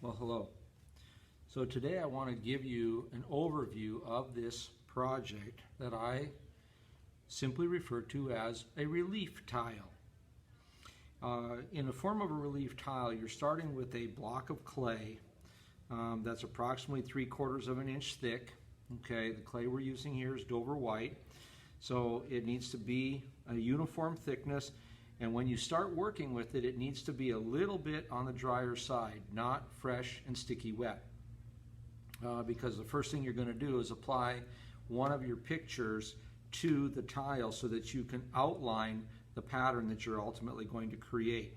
Well, hello. So today I want to give you an overview of this project that I simply refer to as a relief tile. In the form of a relief tile, you're starting with a block of clay that's approximately 3/4 of an inch thick. Okay, the clay we're using here is Dover white, so it needs to be a uniform thickness. And when you start working with it, it needs to be a little bit on the drier side, not fresh and sticky wet. Because the first thing you're going to do is apply one of your pictures to the tile so that you can outline the pattern that you're ultimately going to create.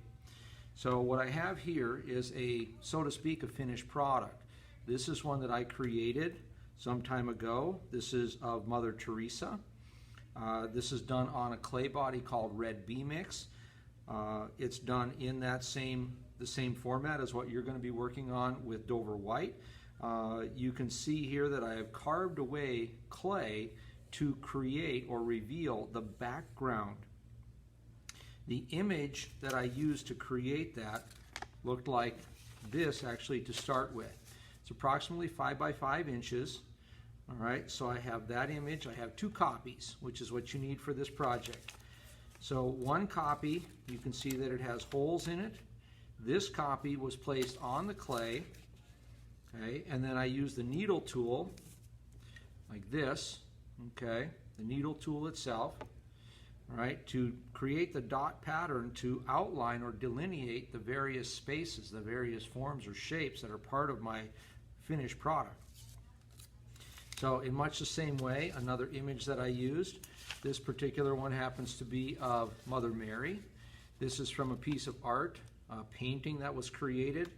So what I have here is a, so to speak, a finished product. This is one that I created some time ago. This is of Mother Teresa. This is done on a clay body called Red Bee Mix. It's done in that the same format as what you're going to be working on with Dover White. You can see here that I have carved away clay to create or reveal the background. The image that I used to create that looked like this actually to start with. It's approximately 5 by 5 inches. All right, so I have that image. I have 2 copies, which is what you need for this project. So one copy, you can see that it has holes in it. This copy was placed on the clay, okay, and then I used the needle tool, like this, okay, the needle tool itself, all right, to create the dot pattern to outline or delineate the various spaces, the various forms or shapes that are part of my finished product. So in much the same way, another image that I used, this particular one happens to be of Mother Mary. This is from a piece of art, a painting that was created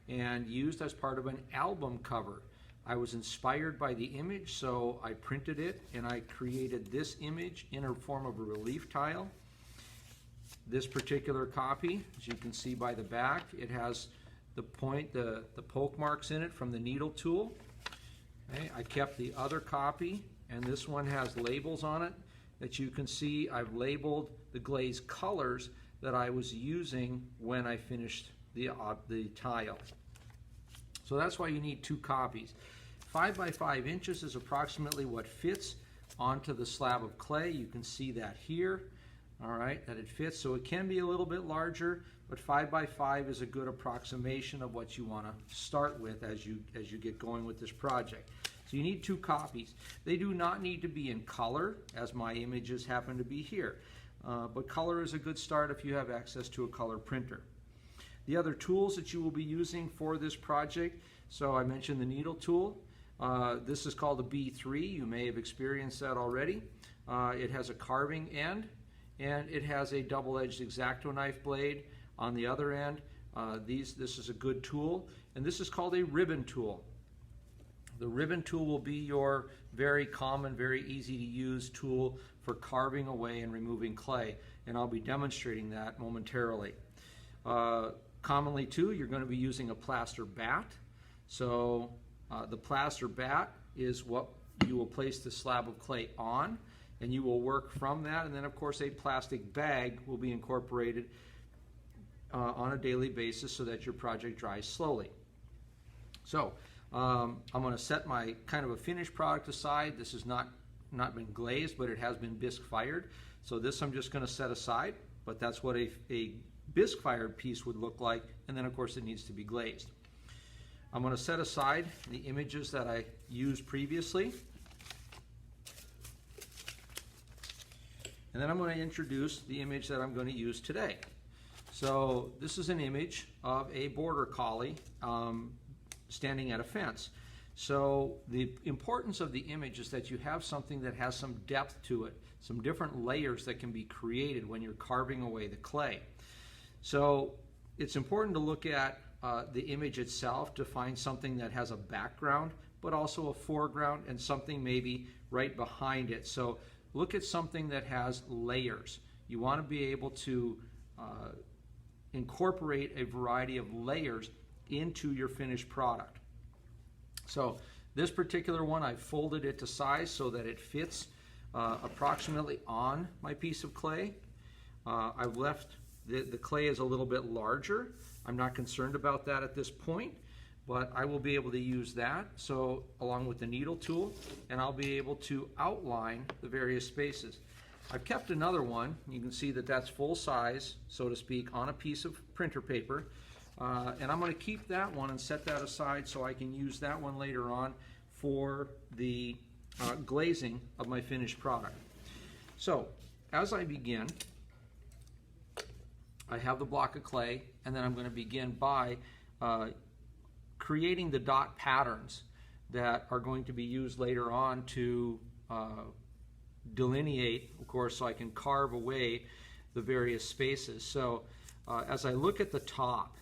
and used as part of an album cover. I was inspired by the image, so I printed it and I created this image in a form of a relief tile. This particular copy, as you can see by the back, it has the poke marks in it from the needle tool. Okay, I kept the other copy, and this one has labels on it that you can see. I've labeled the glaze colors that I was using when I finished the tile. So that's why you need 2 copies. 5 by 5 inches is approximately what fits onto the slab of clay. You can see that here, all right, that it fits. So it can be a little bit larger, but 5 by 5 is a good approximation of what you want to start with as you get going with this project. So you need 2 copies. They do not need to be in color, as my images happen to be here. But color is a good start if you have access to a color printer. The other tools that you will be using for this project, so I mentioned the needle tool. This is called a B3. You may have experienced that already. It has a carving end, and it has a double-edged X-Acto knife blade on the other end. This is a good tool, and this is called a ribbon tool. The ribbon tool will be your very common, very easy to use tool for carving away and removing clay, and I'll be demonstrating that momentarily. Commonly too, you're going to be using a plaster bat. So the plaster bat is what you will place the slab of clay on, and you will work from that, and then of course a plastic bag will be incorporated on a daily basis so that your project dries slowly. So I'm going to set my kind of a finished product aside. This has not been glazed, but it has been bisque fired. So this I'm just going to set aside, but that's what a bisque fired piece would look like, and then of course it needs to be glazed. I'm going to set aside the images that I used previously, and then I'm going to introduce the image that I'm going to use today. So this is an image of a border collie standing at a fence. So the importance of the image is that you have something that has some depth to it, some different layers that can be created when you're carving away the clay. So it's important to look at the image itself to find something that has a background, but also a foreground and something maybe right behind it. So look at something that has layers. You want to be able to incorporate a variety of layers into your finished product. So this particular one, I folded it to size so that it fits approximately on my piece of clay. I've left the clay is a little bit larger. I'm not concerned about that at this point, but I will be able to use that, so along with the needle tool, and I'll be able to outline the various spaces. I've kept another one. You can see that that's full size, so to speak, on a piece of printer paper. And I'm going to keep that one and set that aside so I can use that one later on for the glazing of my finished product. So as I begin, I have the block of clay, and then I'm going to begin by creating the dot patterns that are going to be used later on to delineate, of course, so I can carve away the various spaces. So as I look at the top,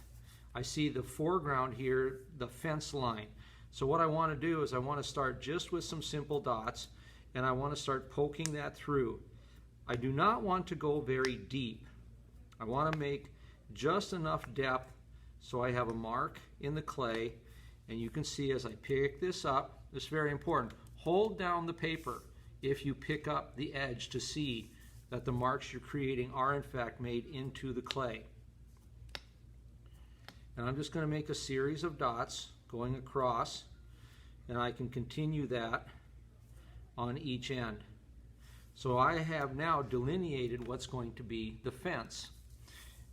I see the foreground here, the fence line. So what I want to do is I want to start just with some simple dots, and I want to start poking that through. I do not want to go very deep. I want to make just enough depth so I have a mark in the clay, and you can see as I pick this up, this is very important, hold down the paper if you pick up the edge to see that the marks you're creating are in fact made into the clay. And I'm just going to make a series of dots going across, and I can continue that on each end. So I have now delineated what's going to be the fence.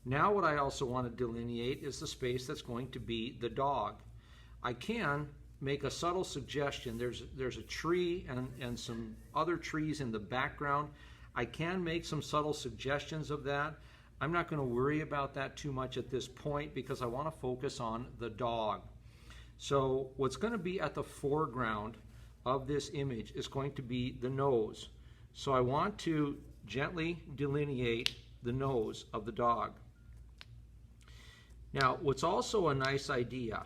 Now what I also want to delineate is the space that's going to be the dog. I can make a subtle suggestion. There's a tree and some other trees in the background. I can make some subtle suggestions of that. I'm not going to worry about that too much at this point because I want to focus on the dog. So what's going to be at the foreground of this image is going to be the nose. So I want to gently delineate the nose of the dog. Now, what's also a nice idea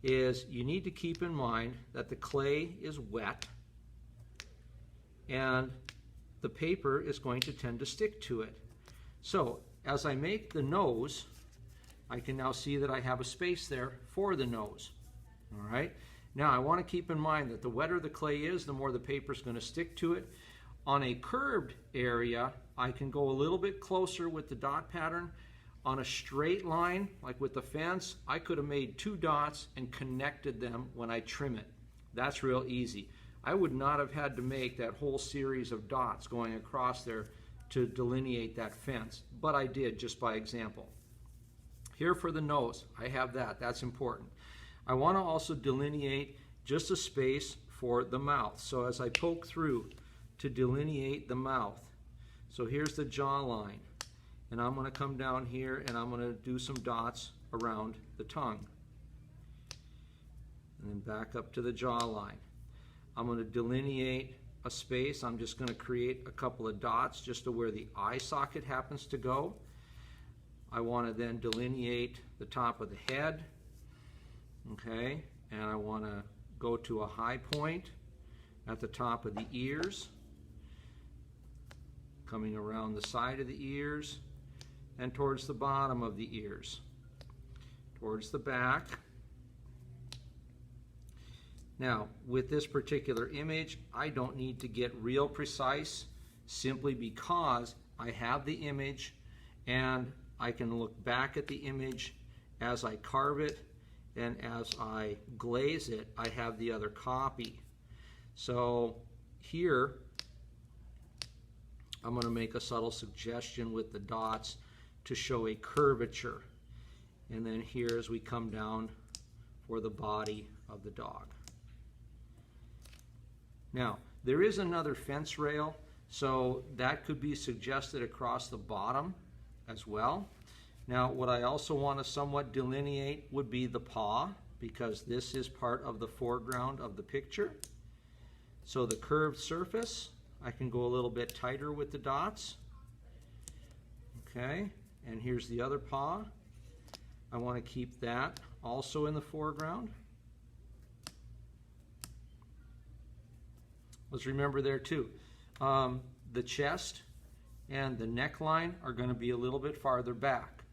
is you need to keep in mind that the clay is wet and the paper is going to tend to stick to it. So as I make the nose, I can now see that I have a space there for the nose. All right. Now I want to keep in mind that the wetter the clay is, the more the paper is going to stick to it. On a curved area, I can go a little bit closer with the dot pattern. On a straight line, like with the fence, I could have made 2 dots and connected them when I trim it. That's real easy. I would not have had to make that whole series of dots going across there to delineate that fence, but I did just by example. Here for the nose, I have that. That's important. I want to also delineate just a space for the mouth. So as I poke through to delineate the mouth, so here's the jawline. And I'm going to come down here and I'm going to do some dots around the tongue. And then back up to the jawline. I'm going to delineate a space. I'm just going to create a couple of dots just to where the eye socket happens to go. I want to then delineate the top of the head. Okay, and I want to go to a high point at the top of the ears, coming around the side of the ears, and towards the bottom of the ears, towards the back. Now, with this particular image, I don't need to get real precise simply because I have the image and I can look back at the image as I carve it, and as I glaze it, I have the other copy. So here, I'm going to make a subtle suggestion with the dots to show a curvature. And then here as we come down for the body of the dog. Now, there is another fence rail, so that could be suggested across the bottom as well. Now, what I also want to somewhat delineate would be the paw, because this is part of the foreground of the picture. So the curved surface, I can go a little bit tighter with the dots. Okay, and here's the other paw. I want to keep that also in the foreground. Let's remember there too, the chest and the neckline are going to be a little bit farther back.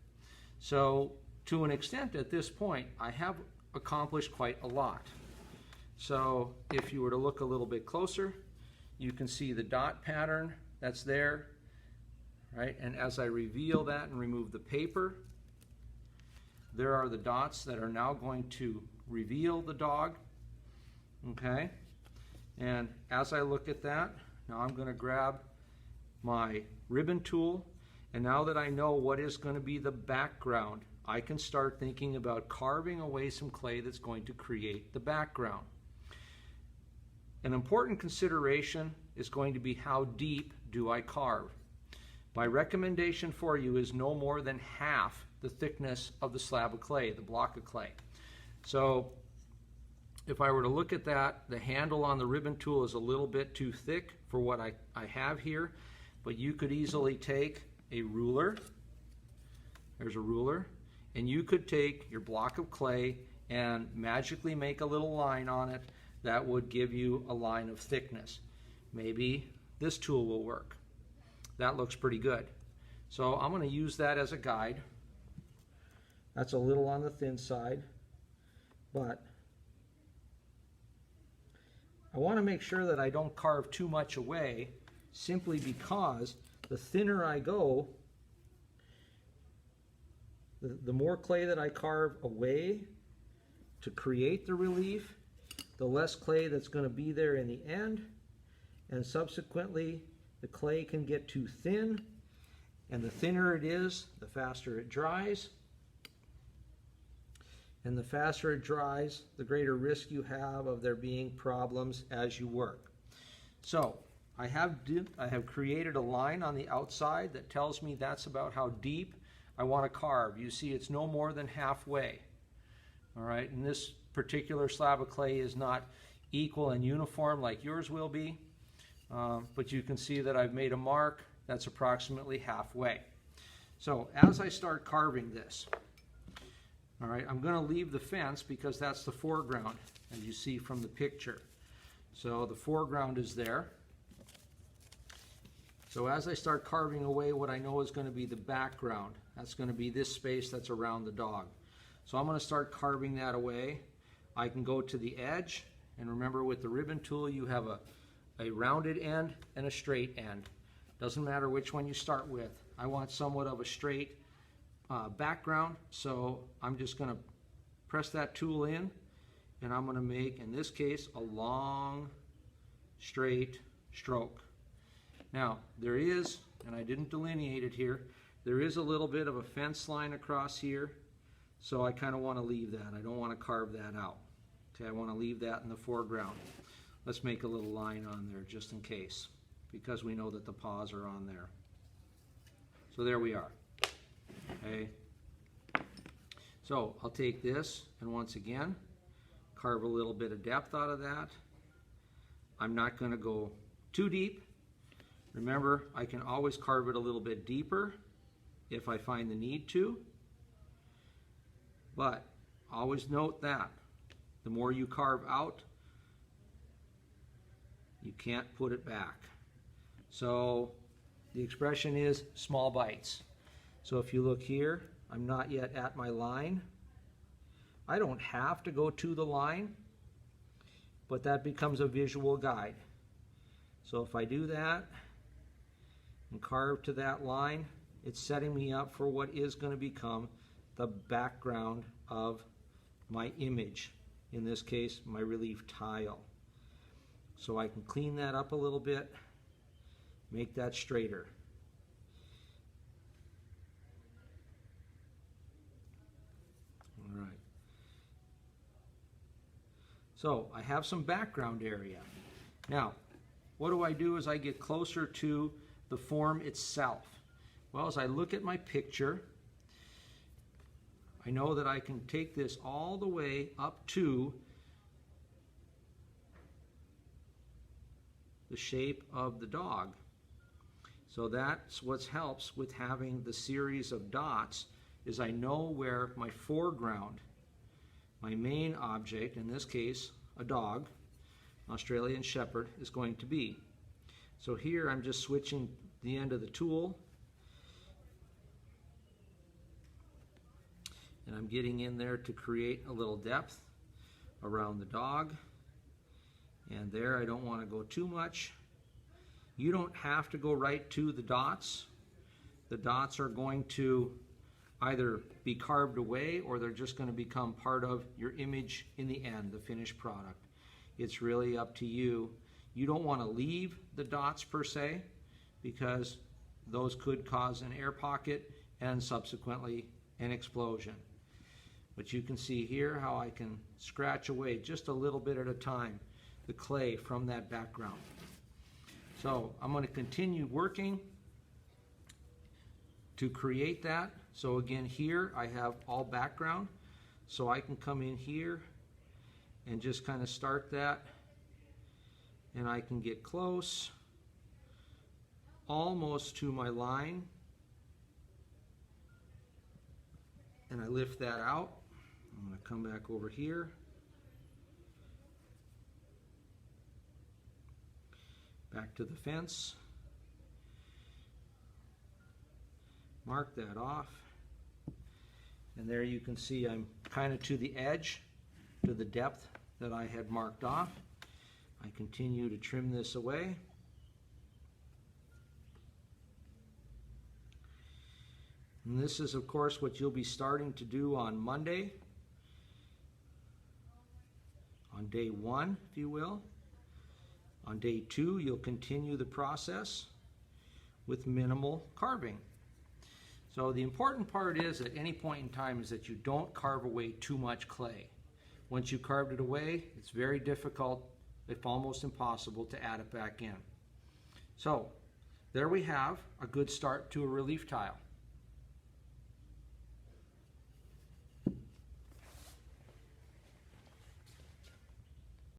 So to an extent at this point, I have accomplished quite a lot. So if you were to look a little bit closer, you can see the dot pattern that's there, right? And as I reveal that and remove the paper, there are the dots that are now going to reveal the dog. Okay, and as I look at that, now I'm going to grab my ribbon tool, and now that I know what is going to be the background, I can start thinking about carving away some clay that's going to create the background. An important consideration is going to be how deep do I carve. My recommendation for you is no more than half the thickness of the slab of clay, the block of clay. So if I were to look at that, the handle on the ribbon tool is a little bit too thick for what I have here, but you could easily take a ruler, there's a ruler, and you could take your block of clay and magically make a little line on it that would give you a line of thickness. Maybe this tool will work. That looks pretty good. So I'm going to use that as a guide. That's a little on the thin side, but I want to make sure that I don't carve too much away, simply because the thinner I go, the more clay that I carve away to create the relief, the less clay that's going to be there in the end, and subsequently the clay can get too thin, and the thinner it is, the faster it dries, and the faster it dries, the greater risk you have of there being problems as you work. So I have created a line on the outside that tells me that's about how deep I want to carve. You see, it's no more than halfway. All right, and this particular slab of clay is not equal and uniform like yours will be, but you can see that I've made a mark that's approximately halfway. So as I start carving this, all right, I'm going to leave the fence because that's the foreground, as you see from the picture. So the foreground is there. So as I start carving away what I know is going to be the background, that's going to be this space that's around the dog. So I'm going to start carving that away. I can go to the edge, and remember with the ribbon tool you have a rounded end and a straight end. Doesn't matter which one you start with. I want somewhat of a straight background, so I'm just going to press that tool in, and I'm going to make, in this case, a long straight stroke. Now there is, and I didn't delineate it here, there is a little bit of a fence line across here, so I kind of want to leave that. I don't want to carve that out. Okay, I want to leave that in the foreground. Let's make a little line on there just in case, because we know that the paws are on there. So there we are. Okay. So I'll take this and once again carve a little bit of depth out of that. I'm not going to go too deep. Remember, I can always carve it a little bit deeper if I find the need to, but always note that the more you carve out, you can't put it back. So the expression is small bites. So if you look here, I'm not yet at my line. I don't have to go to the line, but that becomes a visual guide. So if I do that and carve to that line, it's setting me up for what is going to become the background of my image. In this case, my relief tile. So I can clean that up a little bit, make that straighter. All right. So I have some background area. Now, what do I do as I get closer to the form itself? Well, as I look at my picture, I know that I can take this all the way up to the shape of the dog. So that's what helps with having the series of dots, is I know where my foreground, my main object, in this case a dog, Australian Shepherd, is going to be. So here I'm just switching the end of the tool, and I'm getting in there to create a little depth around the dog. And there, I don't want to go too much. You don't have to go right to the dots. The dots are going to either be carved away or they're just going to become part of your image in the end, the finished product. It's really up to you. You don't want to leave the dots per se, because those could cause an air pocket and subsequently an explosion. But you can see here how I can scratch away just a little bit at a time the clay from that background. So I'm going to continue working to create that. So again, here I have all background, so I can come in here and just kind of start that, and I can get close almost to my line, and I lift that out. I'm going to come back over here, back to the fence, mark that off, and there you can see I'm kind of to the edge, to the depth that I had marked off. I continue to trim this away. And this is, of course, what you'll be starting to do on Monday, on day 1, if you will. On day 2, you'll continue the process with minimal carving. So the important part is, at any point in time, is that you don't carve away too much clay. Once you carved it away, it's very difficult, if almost impossible, to add it back in. So there we have a good start to a relief tile.